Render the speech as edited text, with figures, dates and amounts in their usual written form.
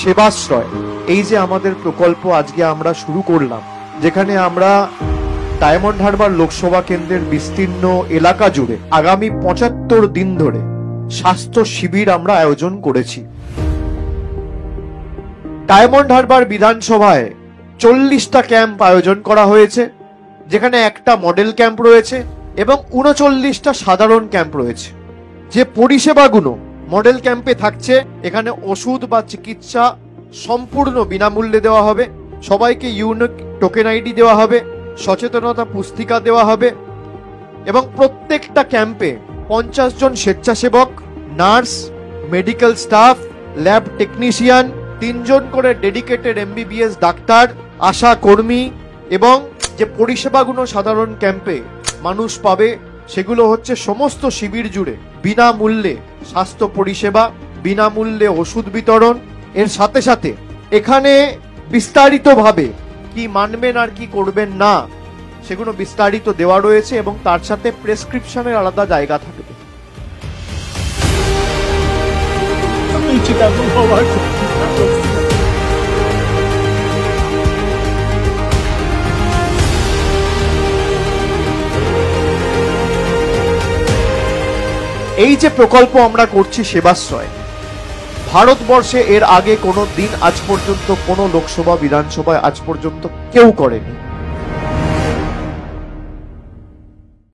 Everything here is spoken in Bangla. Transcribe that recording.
সেবাশ্রয় এই যে আমাদের প্রকল্প আজকে আমরা শুরু করলাম, যেখানে আমরা ডায়মন্ড হারবার লোকসভা কেন্দ্রের বিস্তীর্ণ এলাকা জুড়ে আগামী ৭৫ দিন ধরে স্বাস্থ্য শিবির আমরা আয়োজন করেছি। ডায়মন্ড হারবার বিধানসভায় 40টা ক্যাম্প আয়োজন করা হয়েছে, যেখানে একটা মডেল ক্যাম্প রয়েছে এবং 39টা সাধারণ ক্যাম্প রয়েছে। যে পরিষেবাগুলো মডেল ক্যাম্পে থাকছে, এখানে ওষুধ বা চিকিৎসা সম্পূর্ণ বিনামূল্যে দেওয়া হবে, সবাইকে ইউনিক টোকেন আইডি দেওয়া হবে, সচেতনতা পুস্তিকা দেওয়া হবে এবং প্রত্যেকটা ক্যাম্পে 50 জন স্বেচ্ছাসেবক, nurse, medical staff, lab technician, 3 জন করে ডেডিকেটেড MBBS ডাক্তার, আশা কর্মী এবং যে পরিষেবাগুলো সাধারণ ক্যাম্পে মানুষ পাবে সেগুলো হচ্ছে সমস্ত শিবির জুড়ে বিনামূল্যে স্বাস্থ্য পরিষেবা, বিনামূল্যে ওষুধ বিতরণ। এর সাথে সাথে এখানে বিস্তারিতভাবে কি মানবেন আর কি করবেন না সেগুলো বিস্তারিত দেওয়া রয়েছে এবং তার সাথে প্রেসক্রিপশনের আলাদা জায়গা থাকবে। এই যে প্রকল্প আমরা করছি সেবাশ্রয়, ভারতবর্ষে এর আগে কোনো দিন আজ পর্যন্ত কোনো লোকসভা বিধানসভায় আজ পর্যন্ত কেউ করেনি।